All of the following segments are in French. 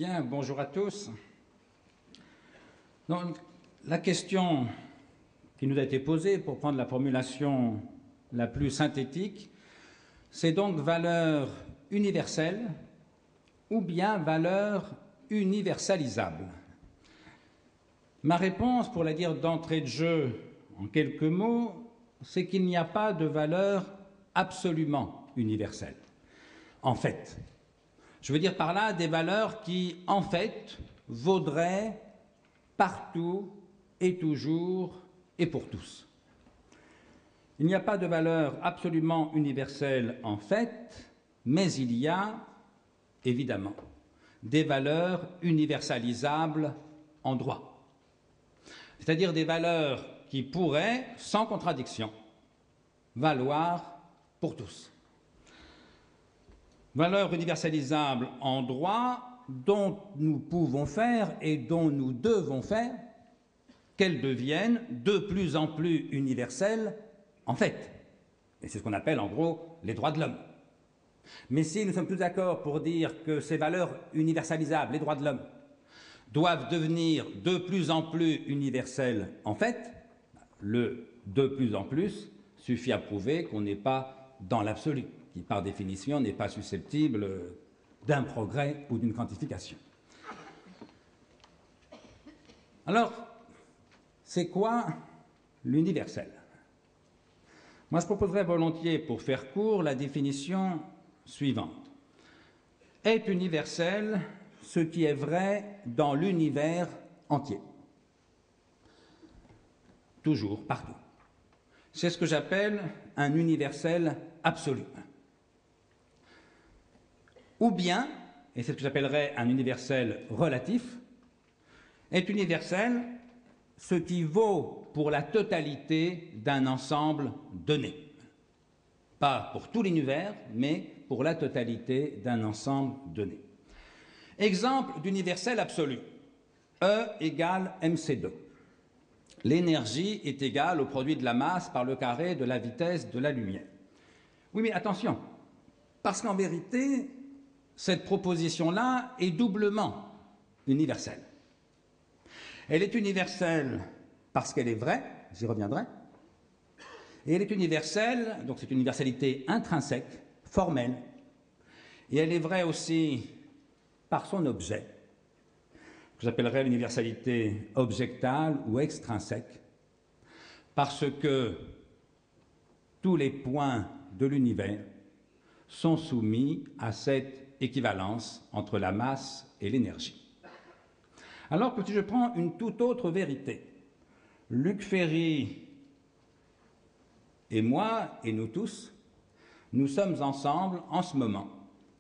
Bien, bonjour à tous. Donc, la question qui nous a été posée, pour prendre la formulation la plus synthétique, c'est donc valeur universelle ou bien valeur universalisable. Ma réponse, pour la dire d'entrée de jeu en quelques mots, c'est qu'il n'y a pas de valeur absolument universelle. En fait, je veux dire par là des valeurs qui, en fait, vaudraient partout et toujours et pour tous. Il n'y a pas de valeur absolument universelle en fait, mais il y a, évidemment, des valeurs universalisables en droit. C'est-à-dire des valeurs qui pourraient, sans contradiction, valoir pour tous. Valeurs universalisables en droit dont nous pouvons faire et dont nous devons faire qu'elles deviennent de plus en plus universelles en fait. Et c'est ce qu'on appelle en gros les droits de l'homme. Mais si nous sommes tous d'accord pour dire que ces valeurs universalisables, les droits de l'homme, doivent devenir de plus en plus universelles en fait, le de plus en plus suffit à prouver qu'on n'est pas dans l'absolu, qui par définition n'est pas susceptible d'un progrès ou d'une quantification. Alors, c'est quoi l'universel? Moi, je proposerais volontiers, pour faire court, la définition suivante. Est universel ce qui est vrai dans l'univers entier. Toujours, partout. C'est ce que j'appelle un universel absolu. Ou bien, et c'est ce que j'appellerais un universel relatif, est universel ce qui vaut pour la totalité d'un ensemble donné. Pas pour tout l'univers, mais pour la totalité d'un ensemble donné. Exemple d'universel absolu. E égale mc2. L'énergie est égale au produit de la masse par le carré de la vitesse de la lumière. Oui, mais attention, parce qu'en vérité, cette proposition-là est doublement universelle. Elle est universelle parce qu'elle est vraie, j'y reviendrai, et elle est universelle, donc c'est une universalité intrinsèque, formelle, et elle est vraie aussi par son objet, que j'appellerais l'universalité objectale ou extrinsèque, parce que tous les points de l'univers sont soumis à cette équivalence entre la masse et l'énergie. Alors que si je prends une toute autre vérité, Luc Ferry et moi, et nous tous, nous sommes ensemble en ce moment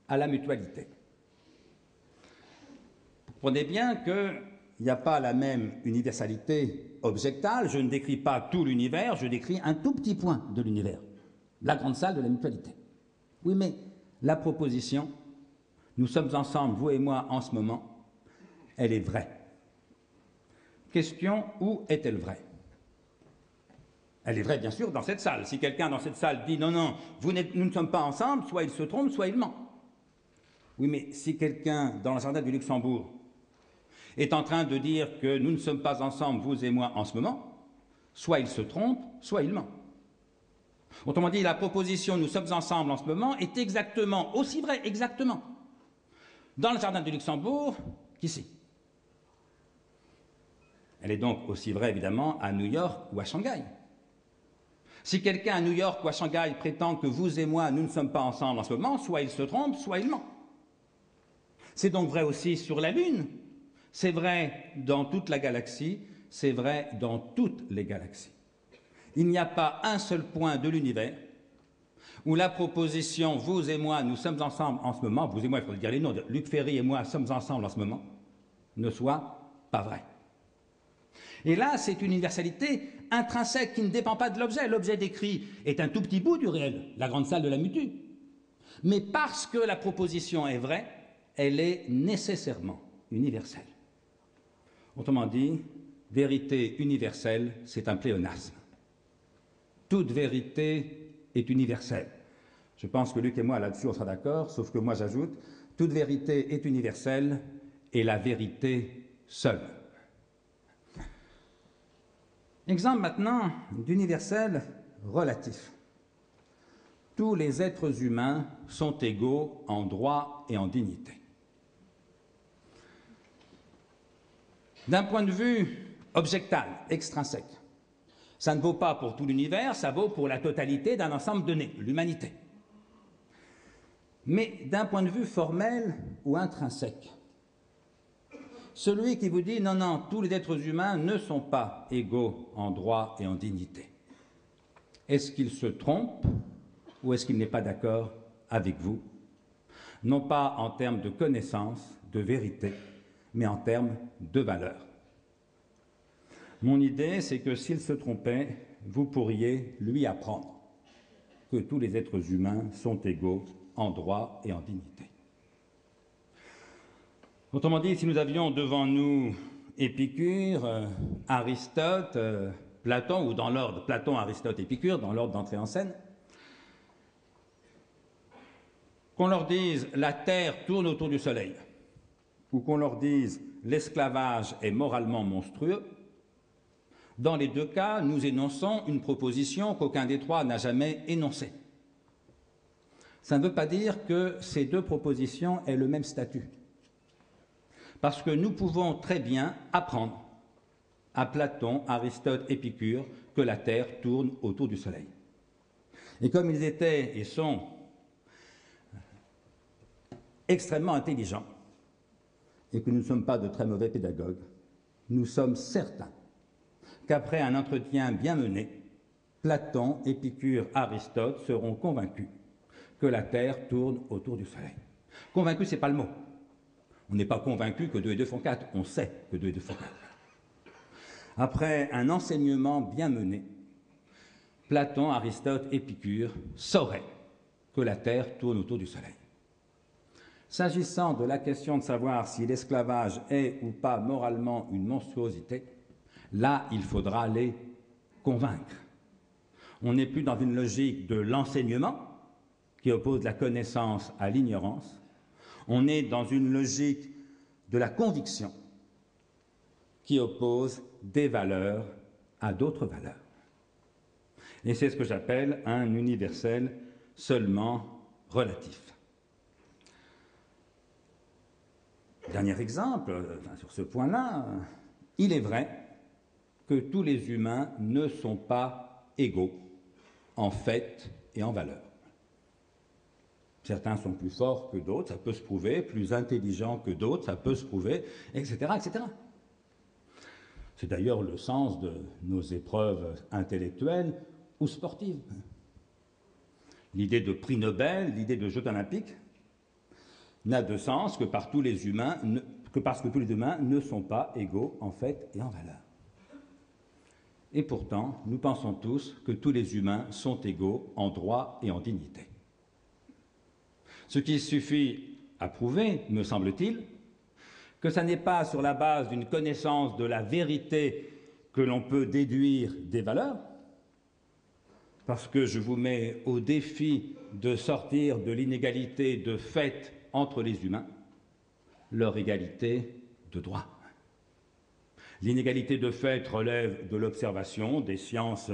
à la mutualité. Vous comprenez bien qu'il n'y a pas la même universalité objectale, je ne décris pas tout l'univers, je décris un tout petit point de l'univers, la grande salle de la mutualité. Oui, mais la proposition, nous sommes ensemble, vous et moi, en ce moment, elle est vraie. Question, où est-elle vraie? Elle est vraie, bien sûr, dans cette salle. Si quelqu'un dans cette salle dit « Non, non, nous ne sommes pas ensemble », soit il se trompe, soit il ment. Oui, mais si quelqu'un dans le jardin du Luxembourg est en train de dire que nous ne sommes pas ensemble, vous et moi, en ce moment, soit il se trompe, soit il ment. Autrement dit, la proposition « Nous sommes ensemble en ce moment » est exactement aussi vraie, exactement, dans le jardin du Luxembourg qu'ici. Elle est donc aussi vraie, évidemment, à New York ou à Shanghai. Si quelqu'un à New York ou à Shanghai prétend que vous et moi, nous ne sommes pas ensemble en ce moment, soit il se trompe, soit il ment. C'est donc vrai aussi sur la Lune, c'est vrai dans toute la galaxie, c'est vrai dans toutes les galaxies. Il n'y a pas un seul point de l'univers où la proposition « vous et moi, nous sommes ensemble en ce moment », vous et moi, il faut dire les noms, Luc Ferry et moi sommes ensemble en ce moment, ne soit pas vrai. Et là, c'est une universalité intrinsèque qui ne dépend pas de l'objet. L'objet décrit est un tout petit bout du réel, la grande salle de la mutu. Mais parce que la proposition est vraie, elle est nécessairement universelle. Autrement dit, vérité universelle, c'est un pléonasme. Toute vérité est universelle. Je pense que Luc et moi, là-dessus, on sera d'accord, sauf que moi, j'ajoute, toute vérité est universelle et la vérité seule. Exemple maintenant d'universel relatif. Tous les êtres humains sont égaux en droit et en dignité. D'un point de vue objectal, extrinsèque, ça ne vaut pas pour tout l'univers, ça vaut pour la totalité d'un ensemble donné, l'humanité. Mais d'un point de vue formel ou intrinsèque, celui qui vous dit « non, non, tous les êtres humains ne sont pas égaux en droit et en dignité », est-ce qu'il se trompe ou est-ce qu'il n'est pas d'accord avec vous? Non pas en termes de connaissance, de vérité, mais en termes de valeur. Mon idée, c'est que s'il se trompait, vous pourriez lui apprendre que tous les êtres humains sont égaux en droit et en dignité. Autrement dit, si nous avions devant nous Épicure, Aristote, Platon, ou dans l'ordre Platon, Aristote, Épicure, dans l'ordre d'entrée en scène, qu'on leur dise « la Terre tourne autour du Soleil » ou qu'on leur dise « l'esclavage est moralement monstrueux », dans les deux cas, nous énonçons une proposition qu'aucun des trois n'a jamais énoncée. Ça ne veut pas dire que ces deux propositions aient le même statut. Parce que nous pouvons très bien apprendre à Platon, Aristote, Épicure que la Terre tourne autour du Soleil. Et comme ils étaient et sont extrêmement intelligents, et que nous ne sommes pas de très mauvais pédagogues, nous sommes certains qu'après un entretien bien mené, Platon, Épicure, Aristote seront convaincus que la Terre tourne autour du Soleil. Convaincus, ce n'est pas le mot. On n'est pas convaincu que 2 et 2 font 4, on sait que 2 et 2 font 4. Après un enseignement bien mené, Platon, Aristote, Épicure sauraient que la Terre tourne autour du Soleil. S'agissant de la question de savoir si l'esclavage est ou pas moralement une monstruosité, là, il faudra les convaincre. On n'est plus dans une logique de l'enseignement qui oppose la connaissance à l'ignorance. On est dans une logique de la conviction qui oppose des valeurs à d'autres valeurs. Et c'est ce que j'appelle un universel seulement relatif. Dernier exemple, sur ce point-là, il est vrai que tous les humains ne sont pas égaux en fait et en valeur. Certains sont plus forts que d'autres, ça peut se prouver, plus intelligents que d'autres, ça peut se prouver, etc., etc. C'est d'ailleurs le sens de nos épreuves intellectuelles ou sportives. L'idée de prix Nobel, l'idée de Jeux olympiques, n'a de sens que parce que tous les humains ne sont pas égaux en fait et en valeur. Et pourtant, nous pensons tous que tous les humains sont égaux en droit et en dignité. Ce qui suffit à prouver, me semble-t-il, que ce n'est pas sur la base d'une connaissance de la vérité que l'on peut déduire des valeurs, parce que je vous mets au défi de sortir de l'inégalité de fait entre les humains, leur égalité de droit. L'inégalité de fait relève de l'observation des sciences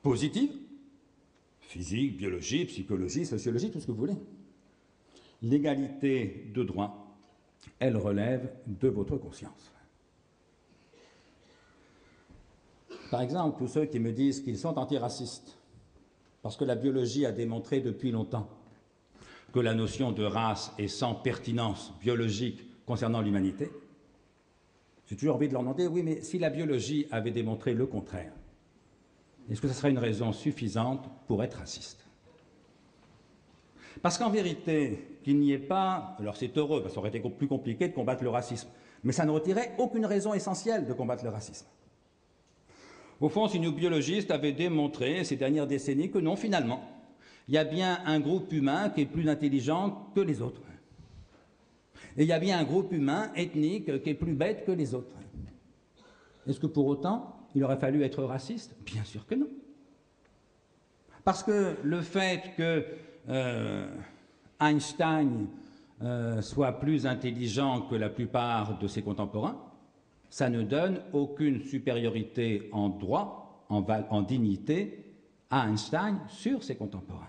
positives, physique, biologie, psychologie, sociologie, tout ce que vous voulez. L'égalité de droit, elle relève de votre conscience. Par exemple, tous ceux qui me disent qu'ils sont antiracistes, parce que la biologie a démontré depuis longtemps que la notion de race est sans pertinence biologique concernant l'humanité, j'ai toujours envie de leur demander, oui, mais si la biologie avait démontré le contraire, est-ce que ce serait une raison suffisante pour être raciste? Parce qu'en vérité, qu'il n'y ait pas, alors c'est heureux, parce que ça aurait été plus compliqué de combattre le racisme, mais ça ne retirait aucune raison essentielle de combattre le racisme. Au fond, si nos biologistes avaient démontré ces dernières décennies que non, finalement, il y a bien un groupe humain qui est plus intelligent que les autres. Et il y a bien un groupe humain ethnique qui est plus bête que les autres. Est-ce que pour autant, il aurait fallu être raciste? Bien sûr que non. Parce que le fait que Einstein soit plus intelligent que la plupart de ses contemporains, ça ne donne aucune supériorité en droit, en dignité, à Einstein sur ses contemporains.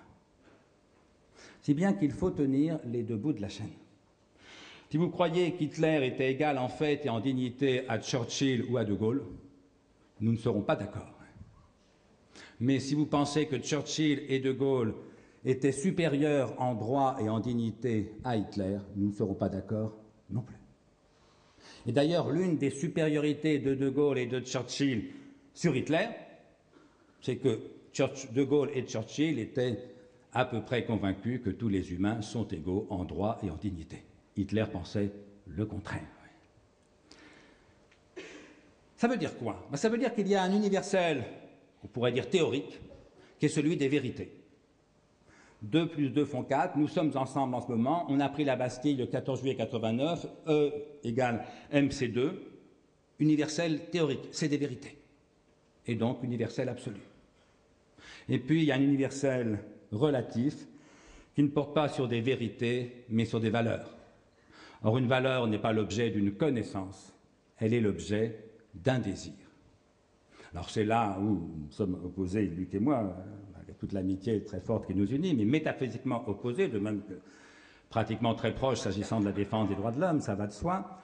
Si bien qu'il faut tenir les deux bouts de la chaîne. Si vous croyez qu'Hitler était égal en fait et en dignité à Churchill ou à De Gaulle, nous ne serons pas d'accord. Mais si vous pensez que Churchill et De Gaulle étaient supérieurs en droit et en dignité à Hitler, nous ne serons pas d'accord non plus. Et d'ailleurs, l'une des supériorités de Gaulle et de Churchill sur Hitler, c'est que De Gaulle et Churchill étaient à peu près convaincus que tous les humains sont égaux en droit et en dignité. Hitler pensait le contraire. Ça veut dire quoi? Ça veut dire qu'il y a un universel, on pourrait dire théorique, qui est celui des vérités. 2 plus 2 font 4, nous sommes ensemble en ce moment, on a pris la Bastille le 14 juillet 89, E égale MC2, universel théorique, c'est des vérités, et donc universel absolu. Et puis il y a un universel relatif qui ne porte pas sur des vérités, mais sur des valeurs. Or, une valeur n'est pas l'objet d'une connaissance, elle est l'objet d'un désir. Alors c'est là où nous sommes opposés, Luc et moi, avec toute l'amitié très forte qui nous unit, mais métaphysiquement opposés, de même que pratiquement très proches s'agissant de la défense des droits de l'homme, ça va de soi.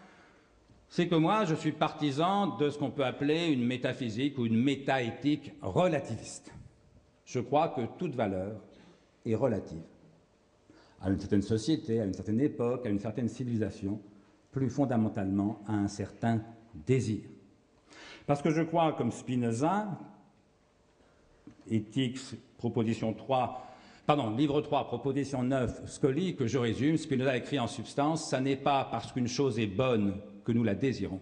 C'est que moi, je suis partisan de ce qu'on peut appeler une métaphysique ou une métaéthique relativiste. Je crois que toute valeur est relative à une certaine société, à une certaine époque, à une certaine civilisation, plus fondamentalement à un certain désir. Parce que je crois, comme Spinoza, Éthique, proposition 3, pardon, livre 3, proposition 9, Scoli, que je résume, Spinoza écrit en substance, ça n'est pas parce qu'une chose est bonne que nous la désirons,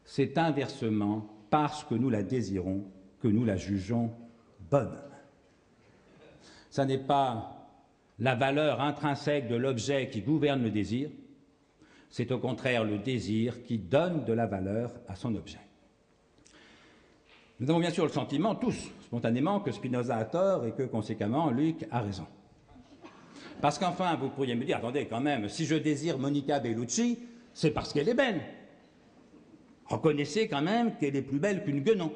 c'est inversement parce que nous la désirons que nous la jugeons bonne. Ça n'est pas la valeur intrinsèque de l'objet qui gouverne le désir, c'est au contraire le désir qui donne de la valeur à son objet. Nous avons bien sûr le sentiment, tous, spontanément, que Spinoza a tort et que, conséquemment, Luc a raison. Parce qu'enfin, vous pourriez me dire, attendez, quand même, si je désire Monica Bellucci, c'est parce qu'elle est belle. Reconnaissez quand même qu'elle est plus belle qu'une guenon.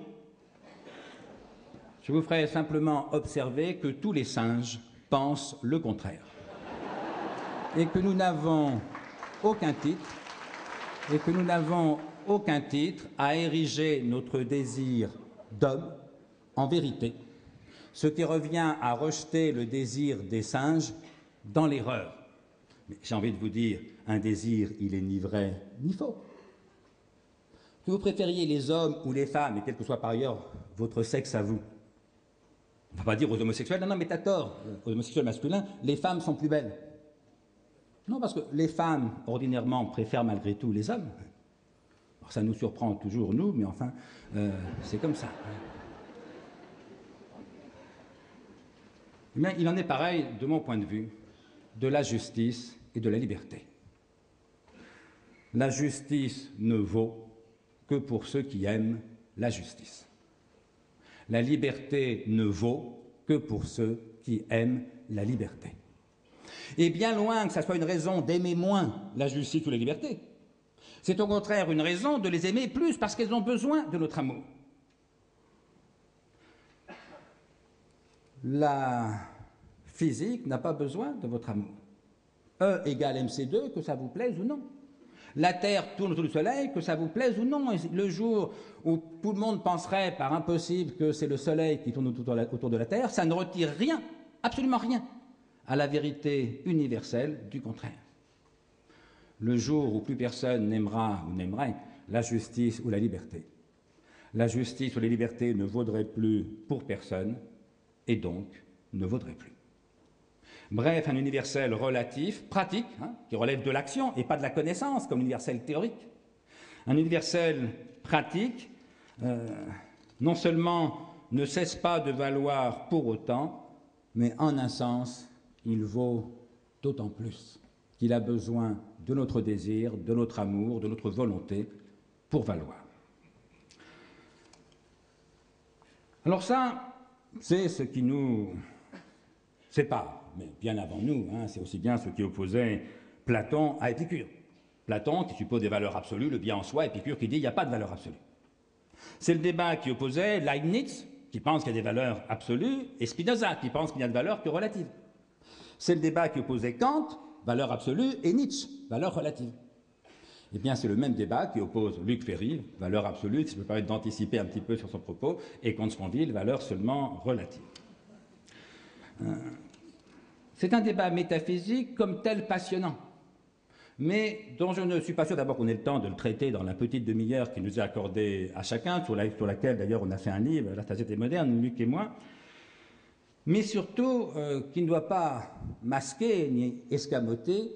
Je vous ferai simplement observer que tous les singes pensent le contraire. Et que nous n'avons aucun titre, à ériger notre désir d'homme en vérité, ce qui revient à rejeter le désir des singes dans l'erreur. Mais j'ai envie de vous dire, un désir, il est ni vrai ni faux. Que vous préfériez les hommes ou les femmes, et quel que soit par ailleurs votre sexe à vous, on ne va pas dire aux homosexuels, non, mais t'as tort, aux homosexuels masculins, les femmes sont plus belles. Non, parce que les femmes, ordinairement, préfèrent malgré tout les hommes. Alors, ça nous surprend toujours, nous, mais enfin, c'est comme ça. Mais il en est pareil, de mon point de vue, de la justice et de la liberté. La justice ne vaut que pour ceux qui aiment la justice. La liberté ne vaut que pour ceux qui aiment la liberté. Et bien loin que ça soit une raison d'aimer moins la justice ou la liberté, c'est au contraire une raison de les aimer plus parce qu'elles ont besoin de notre amour. La physique n'a pas besoin de votre amour. E égale MC2, que ça vous plaise ou non. La Terre tourne autour du Soleil, que ça vous plaise ou non. Et le jour où tout le monde penserait par impossible que c'est le Soleil qui tourne autour de la Terre, ça ne retire rien, absolument rien, à la vérité universelle du contraire. Le jour où plus personne n'aimera ou n'aimerait la justice ou la liberté, la justice ou la liberté ne vaudrait plus pour personne et donc ne vaudrait plus. Bref, un universel relatif, pratique, qui relève de l'action et pas de la connaissance comme universel théorique. Un universel pratique, non seulement ne cesse pas de valoir pour autant, mais en un sens, il vaut d'autant plus qu'il a besoin de notre désir, de notre amour, de notre volonté pour valoir. Alors ça, c'est ce qui nous sépare, mais bien avant nous, c'est aussi bien ce qui opposait Platon à Épicure. Platon qui suppose des valeurs absolues, le bien en soi, Épicure qui dit il n'y a pas de valeur absolue. C'est le débat qui opposait Leibniz, qui pense qu'il y a des valeurs absolues, et Spinoza, qui pense qu'il n'y a de valeurs que relatives. C'est le débat qui opposait Kant, valeur absolue, et Nietzsche, valeur relative. Eh bien, c'est le même débat qui oppose Luc Ferry, valeur absolue, si je me permets d'anticiper un petit peu sur son propos, et Comte Sponville, valeur seulement relative. C'est un débat métaphysique comme tel passionnant, mais dont je ne suis pas sûr d'abord qu'on ait le temps de le traiter dans la petite demi-heure qui nous est accordée à chacun, sur laquelle d'ailleurs on a fait un livre, La Société moderne, Luc et moi, mais surtout qui ne doit pas masquer ni escamoter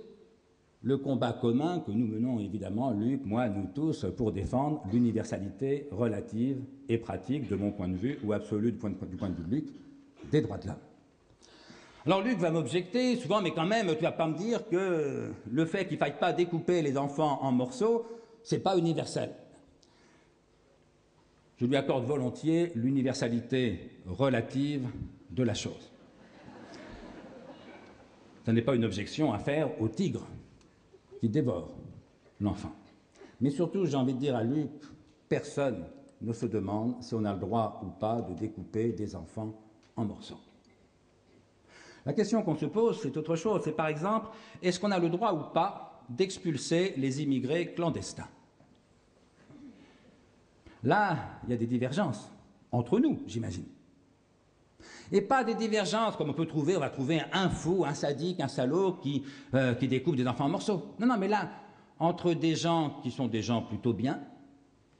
le combat commun que nous menons évidemment, Luc, moi, nous tous, pour défendre l'universalité relative et pratique, de mon point de vue, ou absolue du point de vue de Luc, des droits de l'homme. Alors Luc va m'objecter souvent, mais quand même, tu ne vas pas me dire que le fait qu'il ne faille pas découper les enfants en morceaux, ce n'est pas universel. Je lui accorde volontiers l'universalité relative de la chose. Ce n'est pas une objection à faire au tigre qui dévore l'enfant. Mais surtout, j'ai envie de dire à Luc, personne ne se demande si on a le droit ou pas de découper des enfants en morceaux. La question qu'on se pose, c'est autre chose. C'est par exemple, est-ce qu'on a le droit ou pas d'expulser les immigrés clandestins? Là, il y a des divergences entre nous, j'imagine. Et pas des divergences comme on va trouver un fou, un sadique, un salaud qui découpe des enfants en morceaux. Non, mais là, entre des gens qui sont des gens plutôt bien,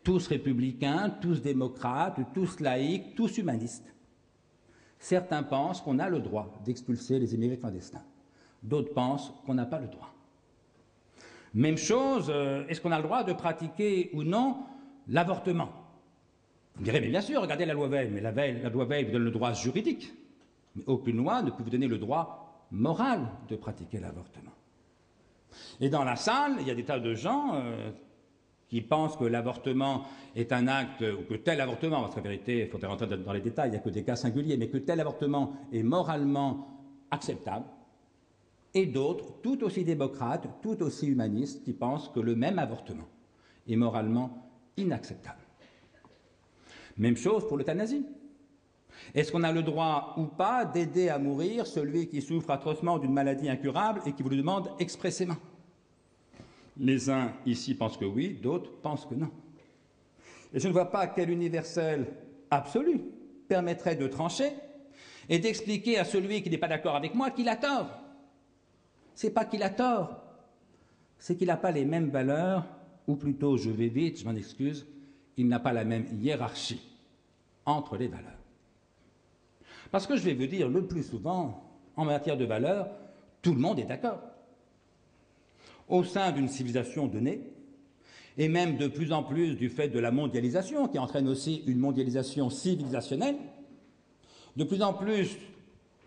tous républicains, tous démocrates, tous laïcs, tous humanistes. Certains pensent qu'on a le droit d'expulser les immigrés clandestins. D'autres pensent qu'on n'a pas le droit. Même chose, est-ce qu'on a le droit de pratiquer ou non l'avortement? Vous me direz, mais bien sûr, regardez la loi Veil, mais la loi Veil vous donne le droit juridique. Mais aucune loi ne peut vous donner le droit moral de pratiquer l'avortement. Et dans la salle, il y a des tas de gens qui pensent que l'avortement est un acte, ou que tel avortement, parce qu'en vérité, il faudrait rentrer dans les détails, il n'y a que des cas singuliers, mais que tel avortement est moralement acceptable, et d'autres, tout aussi démocrates, tout aussi humanistes, qui pensent que le même avortement est moralement inacceptable. Même chose pour l'euthanasie. Est-ce qu'on a le droit ou pas d'aider à mourir celui qui souffre atrocement d'une maladie incurable et qui vous le demande expressément? Les uns ici pensent que oui, d'autres pensent que non. Et je ne vois pas quel universel absolu permettrait de trancher et d'expliquer à celui qui n'est pas d'accord avec moi qu'il a tort. C'est pas qu'il a tort, c'est qu'il n'a pas les mêmes valeurs, ou plutôt, je vais vite, je m'en excuse, il n'a pas la même hiérarchie entre les valeurs. Parce que je vais vous dire, le plus souvent, en matière de valeurs, tout le monde est d'accord. Au sein d'une civilisation donnée, et même de plus en plus du fait de la mondialisation, qui entraîne aussi une mondialisation civilisationnelle, de plus en plus,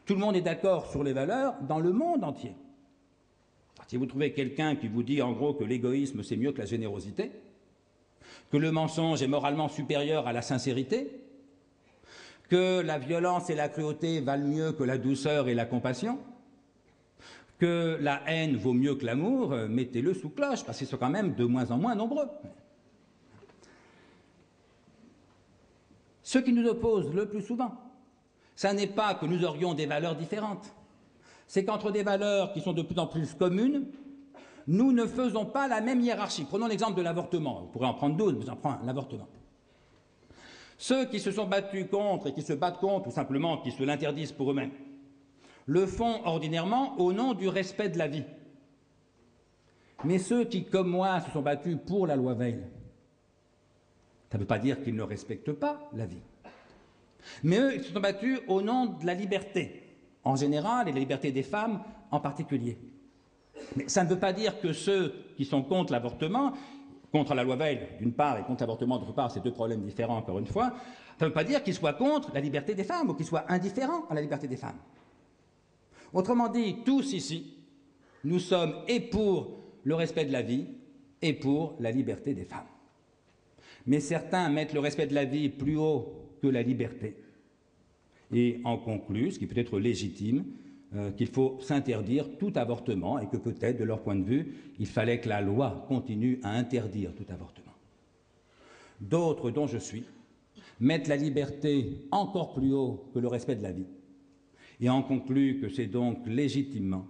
tout le monde est d'accord sur les valeurs dans le monde entier. Si vous trouvez quelqu'un qui vous dit en gros que l'égoïsme c'est mieux que la générosité, que le mensonge est moralement supérieur à la sincérité, que la violence et la cruauté valent mieux que la douceur et la compassion, que la haine vaut mieux que l'amour, mettez-le sous cloche, parce qu'ils sont quand même de moins en moins nombreux. Ce qui nous oppose le plus souvent, ça n'est pas que nous aurions des valeurs différentes, c'est qu'entre des valeurs qui sont de plus en plus communes, nous ne faisons pas la même hiérarchie. Prenons l'exemple de l'avortement, vous pourrez en prendre d'autres, mais j'en prends l'avortement. Ceux qui se sont battus contre et qui se battent contre, ou simplement qui se l'interdisent pour eux-mêmes, le font ordinairement au nom du respect de la vie. Mais ceux qui, comme moi, se sont battus pour la loi Veil, ça ne veut pas dire qu'ils ne respectent pas la vie. Mais eux, ils se sont battus au nom de la liberté, en général, et de la liberté des femmes en particulier. Mais ça ne veut pas dire que ceux qui sont contre l'avortement, contre la loi Veil d'une part et contre l'avortement d'autre part, c'est deux problèmes différents encore une fois, ça ne veut pas dire qu'ils soient contre la liberté des femmes ou qu'ils soient indifférents à la liberté des femmes. Autrement dit, tous ici, nous sommes et pour le respect de la vie et pour la liberté des femmes. Mais certains mettent le respect de la vie plus haut que la liberté et en concluent, ce qui peut être légitime, qu'il faut s'interdire tout avortement et que peut-être, de leur point de vue, il fallait que la loi continue à interdire tout avortement. D'autres, dont je suis, mettent la liberté encore plus haut que le respect de la vie et en concluent que c'est donc légitimement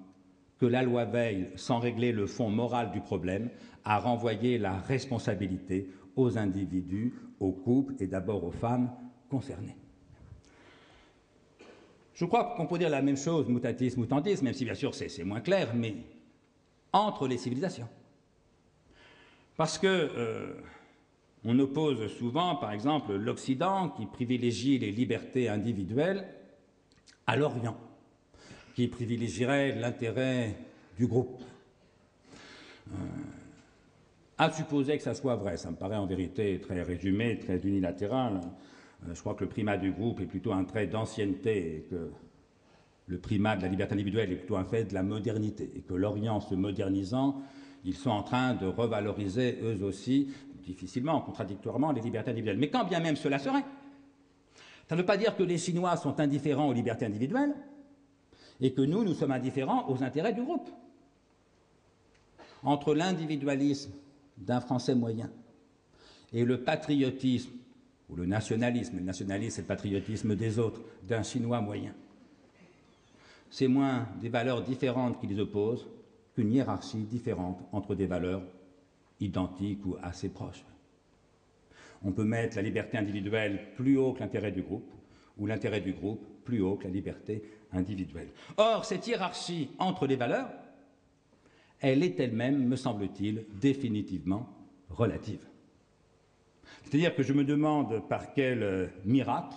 que la loi Veil, sans régler le fond moral du problème, a renvoyé la responsabilité aux individus, aux couples et d'abord aux femmes concernées. Je crois qu'on peut dire la même chose, mutatis mutandis, même si bien sûr c'est moins clair, mais entre les civilisations. Parce que on oppose souvent, par exemple, l'Occident qui privilégie les libertés individuelles à l'Orient, qui privilégierait l'intérêt du groupe. À supposer que ça soit vrai, ça me paraît en vérité très résumé, très unilatéral. Je crois que le primat du groupe est plutôt un trait d'ancienneté et que le primat de la liberté individuelle est plutôt un fait de la modernité et que l'Orient se modernisant, ils sont en train de revaloriser eux aussi, difficilement, contradictoirement, les libertés individuelles. Mais quand bien même cela serait, ça ne veut pas dire que les Chinois sont indifférents aux libertés individuelles et que nous sommes indifférents aux intérêts du groupe. Entre l'individualisme d'un Français moyen et le patriotisme, ou le nationalisme c'est le patriotisme des autres, d'un Chinois moyen, c'est moins des valeurs différentes qui les opposent qu'une hiérarchie différente entre des valeurs identiques ou assez proches. On peut mettre la liberté individuelle plus haut que l'intérêt du groupe, ou l'intérêt du groupe plus haut que la liberté individuelle. Or, cette hiérarchie entre les valeurs, elle est elle-même, me semble-t-il, définitivement relative. C'est-à-dire que je me demande par quel miracle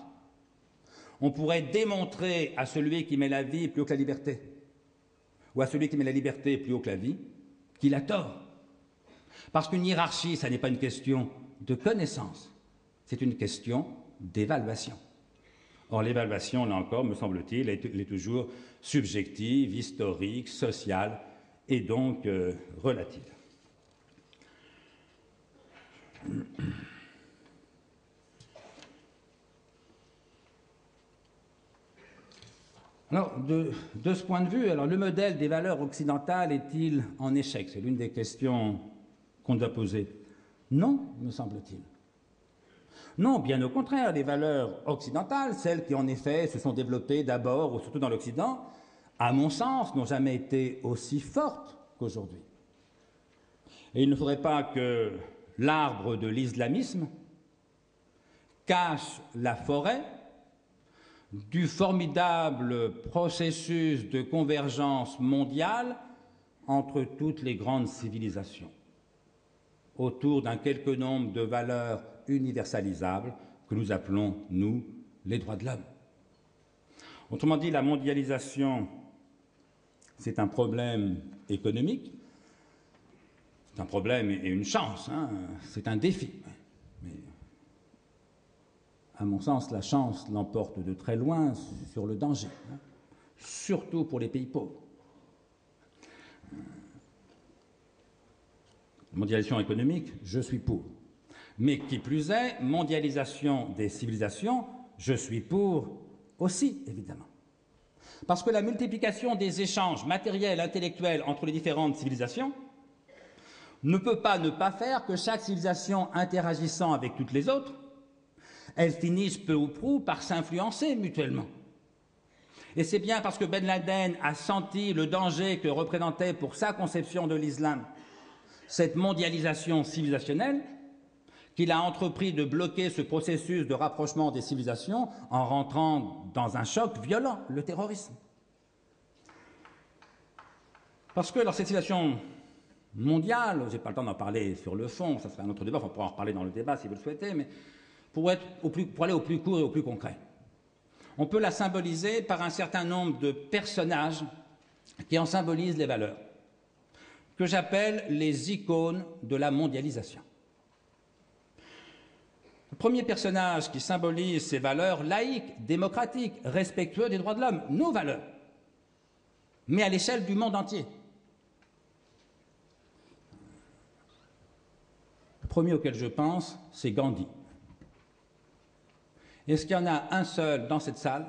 on pourrait démontrer à celui qui met la vie plus haut que la liberté, ou à celui qui met la liberté plus haut que la vie, qu'il a tort. Parce qu'une hiérarchie, ça n'est pas une question de connaissance, c'est une question d'évaluation. Or, l'évaluation, là encore, me semble-t-il, elle est toujours subjective, historique, sociale, et donc relative. Alors, de ce point de vue, alors, le modèle des valeurs occidentales est-il en échec? C'est l'une des questions qu'on doit poser. Non, me semble-t-il. Non, bien au contraire, les valeurs occidentales, celles qui en effet se sont développées d'abord ou surtout dans l'Occident, à mon sens, n'ont jamais été aussi fortes qu'aujourd'hui. Et il ne faudrait pas que l'arbre de l'islamisme cache la forêt du formidable processus de convergence mondiale entre toutes les grandes civilisations, autour d'un quelque nombre de valeurs universalisables que nous appelons, nous, les droits de l'homme. Autrement dit, la mondialisation, c'est un problème économique, c'est un problème et une chance, hein, c'est un défi. Mais, à mon sens, la chance l'emporte de très loin sur le danger, hein, surtout pour les pays pauvres. Mondialisation économique, je suis pour. Mais qui plus est, mondialisation des civilisations, je suis pour aussi, évidemment. Parce que la multiplication des échanges matériels, intellectuels entre les différentes civilisations ne peut pas ne pas faire que chaque civilisation interagissant avec toutes les autres, elles finissent peu ou prou par s'influencer mutuellement. Et c'est bien parce que Ben Laden a senti le danger que représentait pour sa conception de l'islam cette mondialisation civilisationnelle qu'il a entrepris de bloquer ce processus de rapprochement des civilisations en rentrant dans un choc violent, le terrorisme. Parce que dans cette situation mondiale, je n'ai pas le temps d'en parler sur le fond, ça serait un autre débat, on pourra en reparler dans le débat si vous le souhaitez, mais pour aller au plus court et au plus concret, on peut la symboliser par un certain nombre de personnages qui en symbolisent les valeurs, que j'appelle les icônes de la mondialisation. Le premier personnage qui symbolise ces valeurs laïques, démocratiques, respectueux des droits de l'homme, nos valeurs, mais à l'échelle du monde entier. Le premier auquel je pense, c'est Gandhi. Est-ce qu'il y en a un seul dans cette salle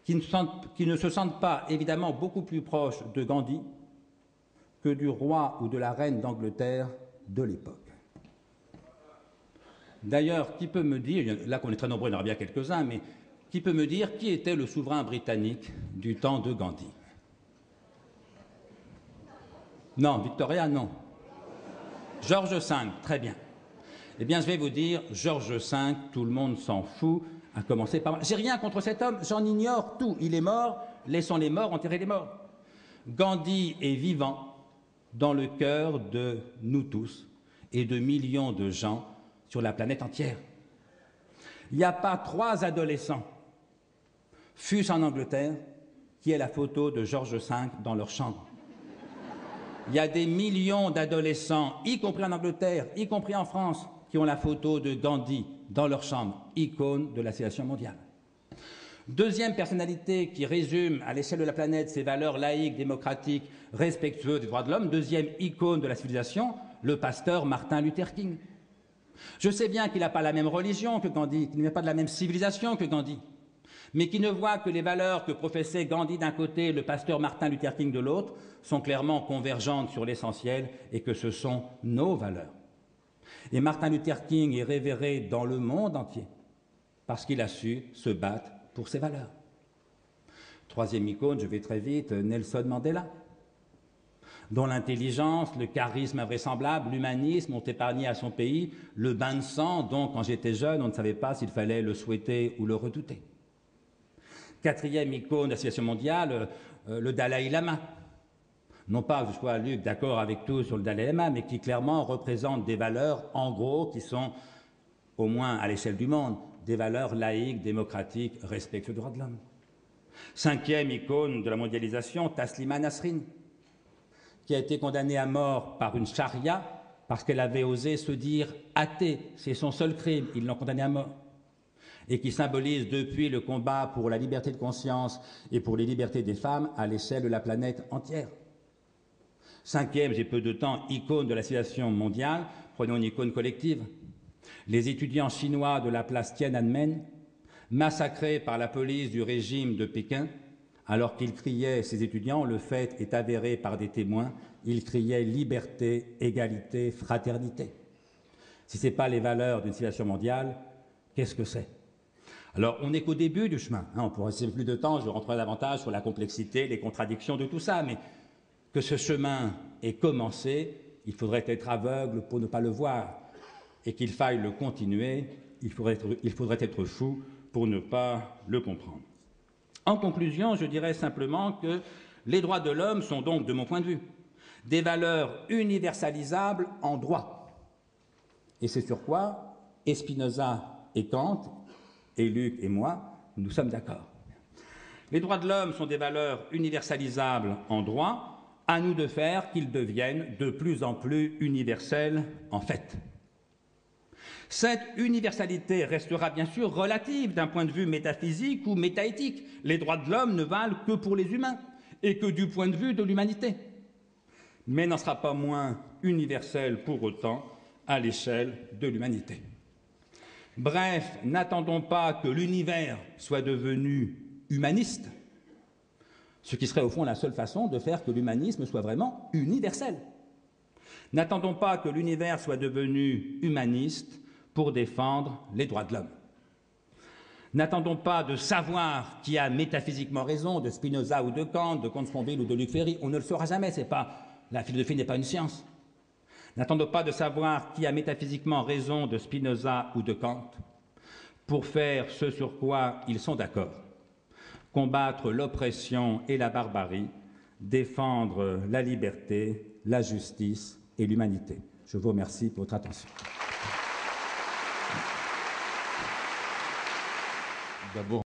qui ne se sentent pas évidemment beaucoup plus proches de Gandhi que du roi ou de la reine d'Angleterre de l'époque. D'ailleurs, qui peut me dire, là qu'on est très nombreux, il y en aura bien quelques-uns, mais qui peut me dire qui était le souverain britannique du temps de Gandhi? Non, Victoria, non. George V, très bien. Eh bien, je vais vous dire, George V, tout le monde s'en fout, à commencer par moi. J'ai rien contre cet homme, j'en ignore tout. Il est mort, laissons les morts enterrer les morts. Gandhi est vivant dans le cœur de nous tous et de millions de gens sur la planète entière. Il n'y a pas 3 adolescents, fût-ce en Angleterre, qui aient la photo de George V dans leur chambre. Il y a des millions d'adolescents, y compris en Angleterre, y compris en France, qui ont la photo de Gandhi dans leur chambre, icône de la civilisation mondiale. Deuxième personnalité qui résume à l'échelle de la planète ses valeurs laïques, démocratiques, respectueuses des droits de l'homme, deuxième icône de la civilisation, le pasteur Martin Luther King. Je sais bien qu'il n'a pas la même religion que Gandhi, qu'il n'est pas de la même civilisation que Gandhi, mais qui ne voit que les valeurs que professait Gandhi d'un côté et le pasteur Martin Luther King de l'autre sont clairement convergentes sur l'essentiel et que ce sont nos valeurs. Et Martin Luther King est révéré dans le monde entier parce qu'il a su se battre pour ses valeurs. Troisième icône, je vais très vite, Nelson Mandela, dont l'intelligence, le charisme invraisemblable, l'humanisme ont épargné à son pays le bain de sang dont, quand j'étais jeune, on ne savait pas s'il fallait le souhaiter ou le redouter. Quatrième icône de la civilisation mondiale, le Dalai Lama. Non pas que je sois, Luc, d'accord avec tout sur le Dalai Lama, mais qui clairement représente des valeurs, en gros, qui sont, au moins à l'échelle du monde, des valeurs laïques, démocratiques, respectueuses des droits de l'homme. Cinquième icône de la mondialisation, Taslima Nasrin, qui a été condamnée à mort par une charia parce qu'elle avait osé se dire athée. C'est son seul crime, ils l'ont condamnée à mort. Et qui symbolise depuis le combat pour la liberté de conscience et pour les libertés des femmes à l'échelle de la planète entière. Cinquième, j'ai peu de temps, icône de la civilisation mondiale, prenons une icône collective. Les étudiants chinois de la place Tiananmen, massacrés par la police du régime de Pékin, alors qu'ils criaient, ces étudiants, le fait est avéré par des témoins, ils criaient liberté, égalité, fraternité. Si ce n'est pas les valeurs d'une civilisation mondiale, qu'est-ce que c'est? Alors, on n'est qu'au début du chemin. On pourrait rester plus de temps, je rentrerai davantage sur la complexité, les contradictions de tout ça, mais que ce chemin ait commencé, il faudrait être aveugle pour ne pas le voir. Et qu'il faille le continuer, il faudrait être fou pour ne pas le comprendre. En conclusion, je dirais simplement que les droits de l'homme sont donc, de mon point de vue, des valeurs universalisables en droit. Et c'est sur quoi Spinoza et Kant, et Luc et moi, nous sommes d'accord. Les droits de l'homme sont des valeurs universalisables en droit, à nous de faire qu'ils deviennent de plus en plus universels en fait. Cette universalité restera bien sûr relative d'un point de vue métaphysique ou métaéthique. Les droits de l'homme ne valent que pour les humains et que du point de vue de l'humanité. Mais n'en sera pas moins universel pour autant à l'échelle de l'humanité. Bref, n'attendons pas que l'univers soit devenu humaniste, ce qui serait au fond la seule façon de faire que l'humanisme soit vraiment universel. N'attendons pas que l'univers soit devenu humaniste pour défendre les droits de l'homme. N'attendons pas de savoir qui a métaphysiquement raison, de Spinoza ou de Kant, de Comte-Sponville ou de Luc Ferry. On ne le saura jamais, la philosophie n'est pas une science. N'attendons pas de savoir qui a métaphysiquement raison de Spinoza ou de Kant pour faire ce sur quoi ils sont d'accord. Combattre l'oppression et la barbarie, défendre la liberté, la justice et l'humanité. Je vous remercie pour votre attention. D'abord,